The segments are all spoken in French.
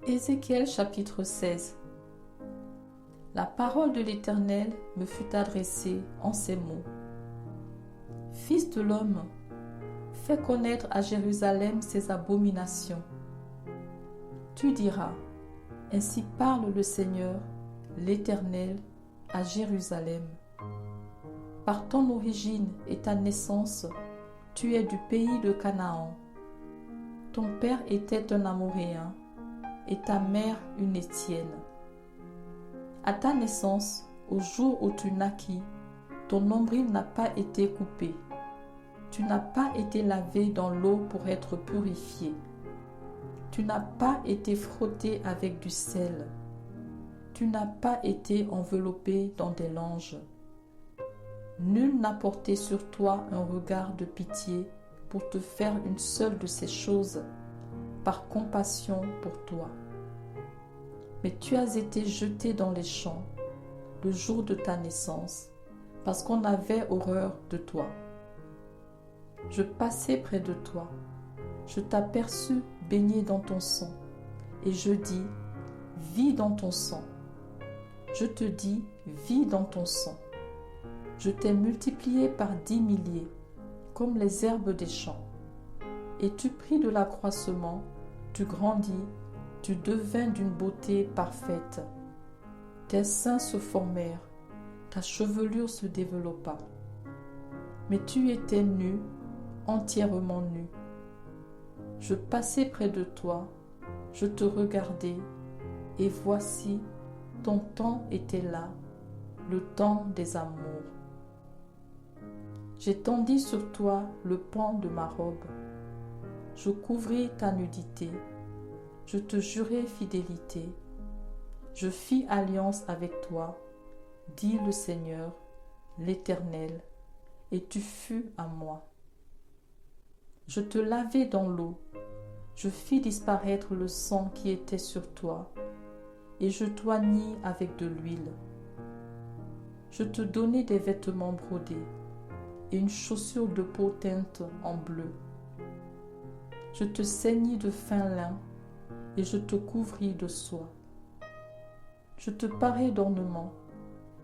Ézéchiel chapitre 16. La parole de l'Éternel me fut adressée en ces mots. Fils de l'homme, fais connaître à Jérusalem ses abominations. Tu diras, ainsi parle le Seigneur, l'Éternel, à Jérusalem. Par ton origine et ta naissance, tu es du pays de Canaan. Ton père était un Amoréen et ta mère une Étienne. À ta naissance, au jour où tu naquis, ton nombril n'a pas été coupé. Tu n'as pas été lavé dans l'eau pour être purifié. Tu n'as pas été frotté avec du sel. Tu n'as pas été enveloppé dans des langes. Nul n'a porté sur toi un regard de pitié pour te faire une seule de ces choses, par compassion pour toi. Mais tu as été jeté dans les champs le jour de ta naissance, parce qu'on avait horreur de toi. Je passais près de toi, je t'aperçus baigné dans ton sang, et je dis, vis dans ton sang. Je te dis, vis dans ton sang. Je t'ai multiplié par 10 milliers, comme les herbes des champs. Et tu pris de l'accroissement, tu grandis, tu devins d'une beauté parfaite. Tes seins se formèrent, ta chevelure se développa. Mais tu étais nu, entièrement nu. Je passais près de toi, je te regardais, et voici, ton temps était là, le temps des amours. J'étendis sur toi le pan de ma robe. Je couvris ta nudité. Je te jurai fidélité. Je fis alliance avec toi, dit le Seigneur, l'Éternel, et tu fus à moi. Je te lavai dans l'eau. Je fis disparaître le sang qui était sur toi, et je t'oignis avec de l'huile. Je te donnai des vêtements brodés et une chaussure de peau teinte en bleu. Je te ceignis de fin lin et je te couvris de soie. Je te parai d'ornements,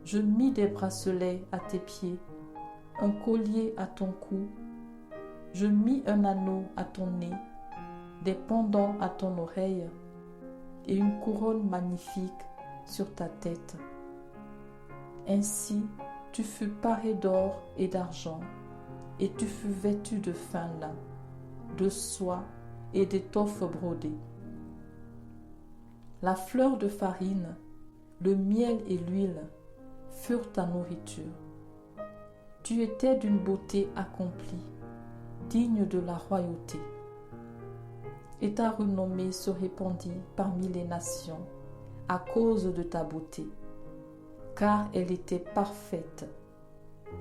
je mis des bracelets à tes pieds, un collier à ton cou, je mis un anneau à ton nez, des pendants à ton oreille et une couronne magnifique sur ta tête. Ainsi, tu fus paré d'or et d'argent, et tu fus vêtu de fin lin, de soie et d'étoffes brodées. La fleur de farine, le miel et l'huile furent ta nourriture. Tu étais d'une beauté accomplie, digne de la royauté. Et ta renommée se répandit parmi les nations à cause de ta beauté, car elle était parfaite,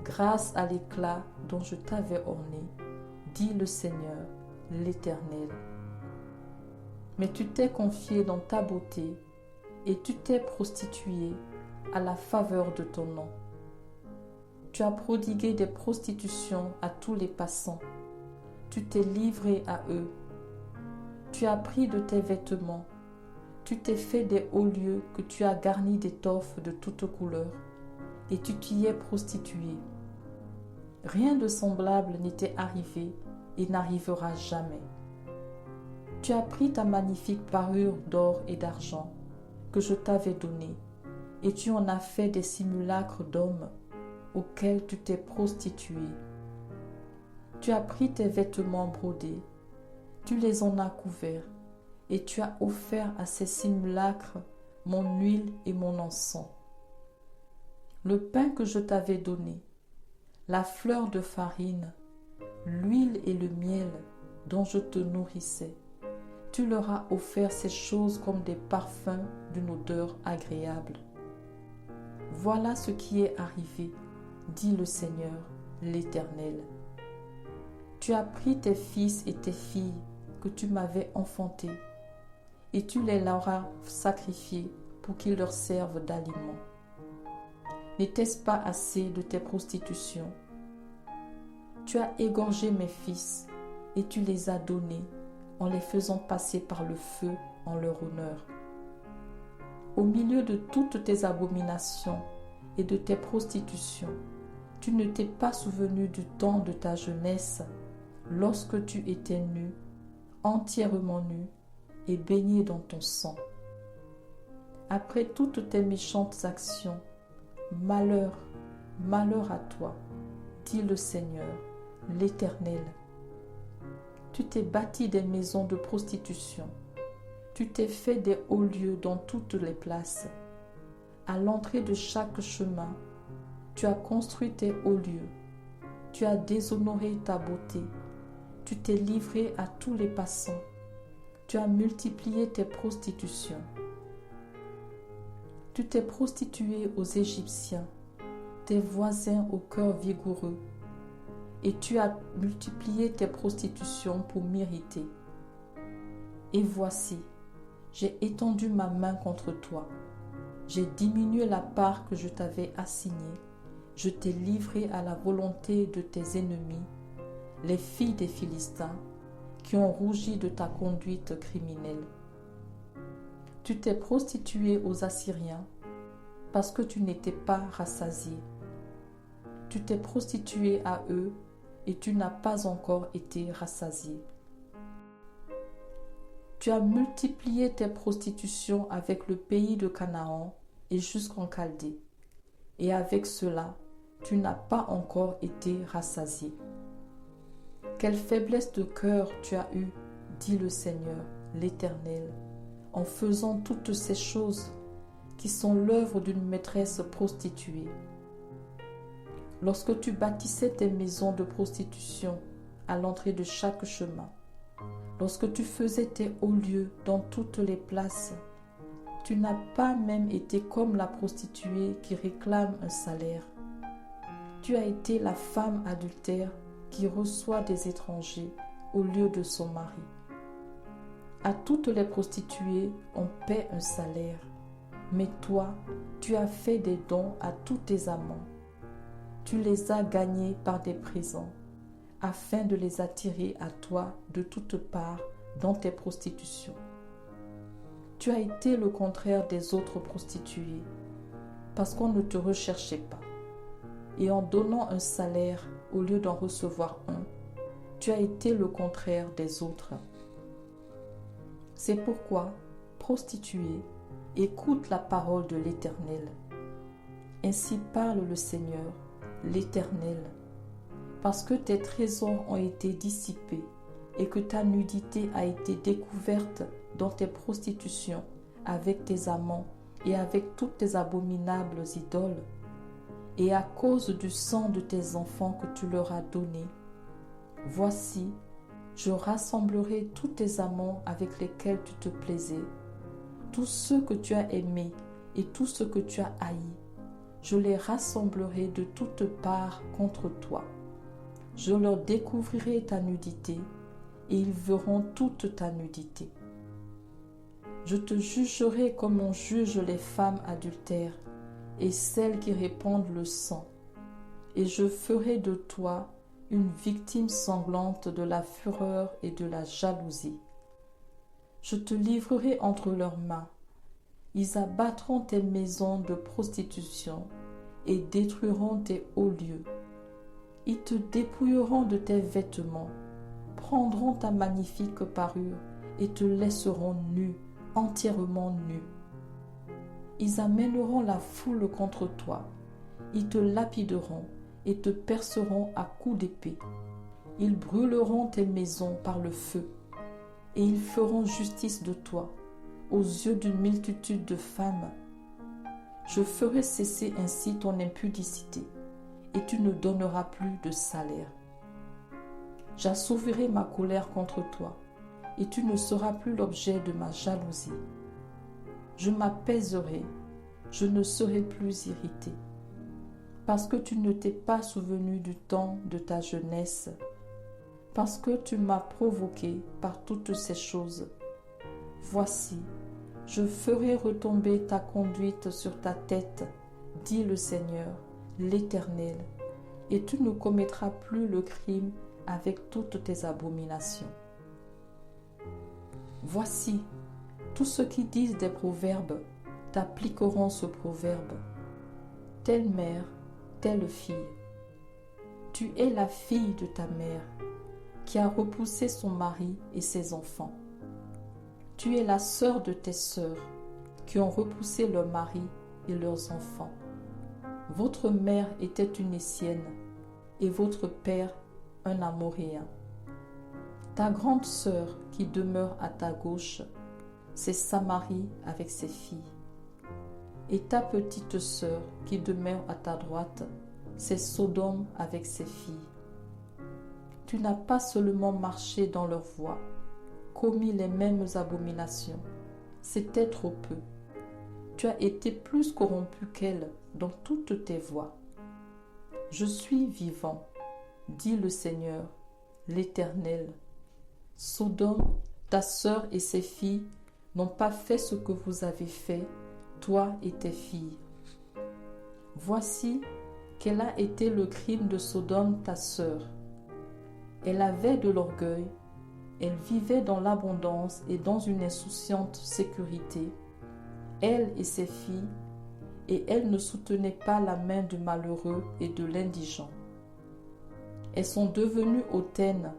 grâce à l'éclat dont je t'avais orné, dit le Seigneur, l'Éternel. Mais tu t'es confié dans ta beauté et tu t'es prostitué à la faveur de ton nom. Tu as prodigué des prostitutions à tous les passants. Tu t'es livré à eux. Tu as pris de tes vêtements. Tu t'es fait des hauts lieux que tu as garnis d'étoffes de toutes couleurs, et tu t'y es prostitué. Rien de semblable n'était arrivé et n'arrivera jamais. Tu as pris ta magnifique parure d'or et d'argent que je t'avais donnée, et tu en as fait des simulacres d'hommes auxquels tu t'es prostitué. Tu as pris tes vêtements brodés, tu les en as couverts, et tu as offert à ces simulacres mon huile et mon encens. Le pain que je t'avais donné, la fleur de farine, l'huile et le miel dont je te nourrissais, tu leur as offert ces choses comme des parfums d'une odeur agréable. Voilà ce qui est arrivé, dit le Seigneur, l'Éternel. Tu as pris tes fils et tes filles que tu m'avais enfantés, et tu les leur as sacrifiés pour qu'ils leur servent d'aliment. N'était-ce pas assez de tes prostitutions? Tu as égorgé mes fils, et tu les as donnés en les faisant passer par le feu en leur honneur. Au milieu de toutes tes abominations et de tes prostitutions, tu ne t'es pas souvenu du temps de ta jeunesse, lorsque tu étais nu, entièrement nu et baigné dans ton sang. Après toutes tes méchantes actions, malheur, malheur à toi, dit le Seigneur, l'Éternel. Tu t'es bâti des maisons de prostitution, tu t'es fait des hauts lieux dans toutes les places. À l'entrée de chaque chemin, tu as construit tes hauts lieux, tu as déshonoré ta beauté, tu t'es livré à tous les passants, tu as multiplié tes prostitutions. Tu t'es prostitué aux Égyptiens, tes voisins au cœur vigoureux, et tu as multiplié tes prostitutions pour m'irriter. Et voici, j'ai étendu ma main contre toi, j'ai diminué la part que je t'avais assignée, je t'ai livré à la volonté de tes ennemis, les filles des Philistins, qui ont rougi de ta conduite criminelle. Tu t'es prostitué aux Assyriens parce que tu n'étais pas rassasié. Tu t'es prostitué à eux et tu n'as pas encore été rassasié. Tu as multiplié tes prostitutions avec le pays de Canaan et jusqu'en Chaldée, et avec cela, tu n'as pas encore été rassasié. Quelle faiblesse de cœur tu as eue, dit le Seigneur, l'Éternel, en faisant toutes ces choses qui sont l'œuvre d'une maîtresse prostituée. Lorsque tu bâtissais tes maisons de prostitution à l'entrée de chaque chemin, lorsque tu faisais tes hauts lieux dans toutes les places, tu n'as pas même été comme la prostituée qui réclame un salaire. Tu as été la femme adultère qui reçoit des étrangers au lieu de son mari. À toutes les prostituées, on paie un salaire. Mais toi, tu as fait des dons à tous tes amants. Tu les as gagnés par des présents, afin de les attirer à toi de toutes parts dans tes prostitutions. Tu as été le contraire des autres prostituées, parce qu'on ne te recherchait pas. Et en donnant un salaire au lieu d'en recevoir un, tu as été le contraire des autres. C'est pourquoi, prostituée, écoute la parole de l'Éternel. Ainsi parle le Seigneur, l'Éternel, parce que tes trésors ont été dissipés et que ta nudité a été découverte dans tes prostitutions avec tes amants et avec toutes tes abominables idoles, et à cause du sang de tes enfants que tu leur as donné. Voici, je rassemblerai tous tes amants avec lesquels tu te plaisais, tous ceux que tu as aimés et tous ceux que tu as haïs. Je les rassemblerai de toutes parts contre toi. Je leur découvrirai ta nudité et ils verront toute ta nudité. Je te jugerai comme on juge les femmes adultères et celles qui répandent le sang, et je ferai de toi une victime sanglante de la fureur et de la jalousie. Je te livrerai entre leurs mains. Ils abattront tes maisons de prostitution et détruiront tes hauts lieux. Ils te dépouilleront de tes vêtements, prendront ta magnifique parure et te laisseront nu, entièrement nu. Ils amèneront la foule contre toi. Ils te lapideront et te perceront à coups d'épée. Ils brûleront tes maisons par le feu et ils feront justice de toi aux yeux d'une multitude de femmes. Je ferai cesser ainsi ton impudicité et tu ne donneras plus de salaire. J'assouvirai ma colère contre toi et tu ne seras plus l'objet de ma jalousie. Je m'apaiserai, je ne serai plus irrité, parce que tu ne t'es pas souvenu du temps de ta jeunesse, parce que tu m'as provoqué par toutes ces choses. Voici, je ferai retomber ta conduite sur ta tête, dit le Seigneur, l'Éternel, et tu ne commettras plus le crime avec toutes tes abominations. Voici, tous ceux qui disent des proverbes t'appliqueront ce proverbe. Telle mère, telle fille. Tu es la fille de ta mère, qui a repoussé son mari et ses enfants. Tu es la sœur de tes sœurs, qui ont repoussé leur mari et leurs enfants. Votre mère était une Essienne, et votre père un Amoréen. Ta grande sœur qui demeure à ta gauche, c'est Samarie avec ses filles. Et ta petite sœur qui demeure à ta droite, c'est Sodome avec ses filles. Tu n'as pas seulement marché dans leurs voies, commis les mêmes abominations, c'était trop peu. Tu as été plus corrompu qu'elle dans toutes tes voies. Je suis vivant, dit le Seigneur, l'Éternel. Sodome, ta sœur et ses filles n'ont pas fait ce que vous avez fait, toi et tes filles. Voici quel a été le crime de Sodome, ta sœur. Elle avait de l'orgueil, elle vivait dans l'abondance et dans une insouciante sécurité, elle et ses filles, et elle ne soutenait pas la main du malheureux et de l'indigent. Elles sont devenues hautaines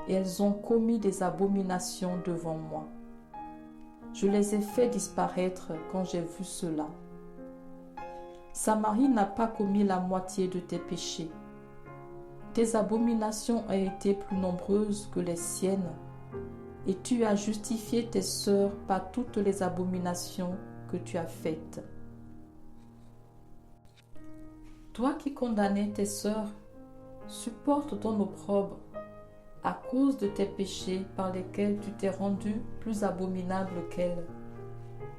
et elles ont commis des abominations devant moi. Je les ai fait disparaître quand j'ai vu cela. Samarie n'a pas commis la moitié de tes péchés. Tes abominations ont été plus nombreuses que les siennes, et tu as justifié tes sœurs par toutes les abominations que tu as faites. Toi qui condamnais tes sœurs, supporte ton opprobre à cause de tes péchés par lesquels tu t'es rendu plus abominable qu'elles,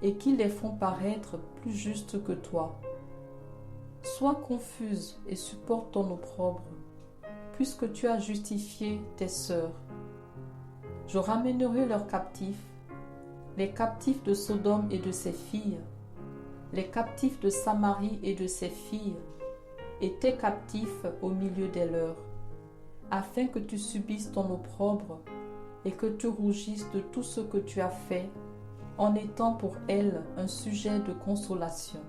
et qui les font paraître plus justes que toi. Sois confuse et supporte ton opprobre, puisque tu as justifié tes sœurs. Je ramènerai leurs captifs, les captifs de Sodome et de ses filles, les captifs de Samarie et de ses filles, et tes captifs au milieu des leurs, afin que tu subisses ton opprobre et que tu rougisses de tout ce que tu as fait, en étant pour elles un sujet de consolation.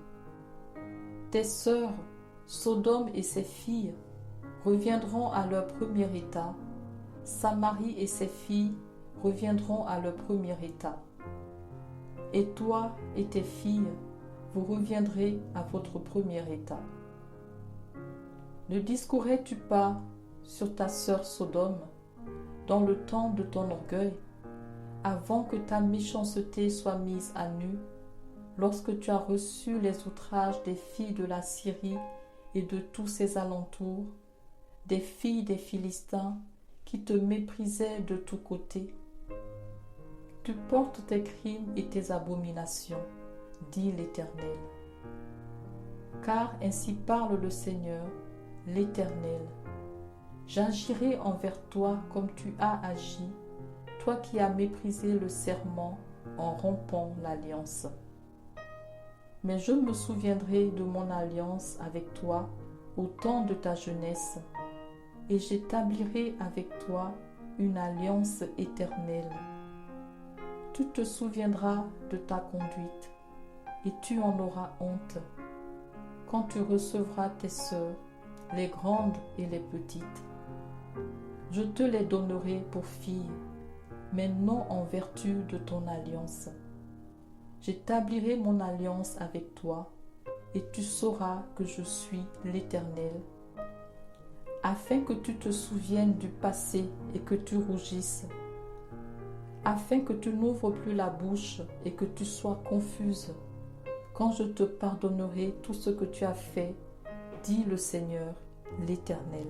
Tes sœurs, Sodome et ses filles, reviendront à leur premier état, Samarie et ses filles reviendront à leur premier état. Et toi et tes filles, vous reviendrez à votre premier état. Ne discourais-tu pas sur ta sœur Sodome dans le temps de ton orgueil, avant que ta méchanceté soit mise à nu, lorsque tu as reçu les outrages des filles de la Syrie et de tous ses alentours, des filles des Philistins qui te méprisaient de tous côtés? Tu portes tes crimes et tes abominations, dit l'Éternel. Car ainsi parle le Seigneur, l'Éternel. J'agirai envers toi comme tu as agi, toi qui as méprisé le serment en rompant l'alliance. Mais je me souviendrai de mon alliance avec toi au temps de ta jeunesse, et j'établirai avec toi une alliance éternelle. Tu te souviendras de ta conduite, et tu en auras honte, quand tu recevras tes sœurs, les grandes et les petites. Je te les donnerai pour filles, mais non en vertu de ton alliance. J'établirai mon alliance avec toi, et tu sauras que je suis l'Éternel, afin que tu te souviennes du passé et que tu rougisses, afin que tu n'ouvres plus la bouche et que tu sois confuse, quand je te pardonnerai tout ce que tu as fait, dit le Seigneur, l'Éternel.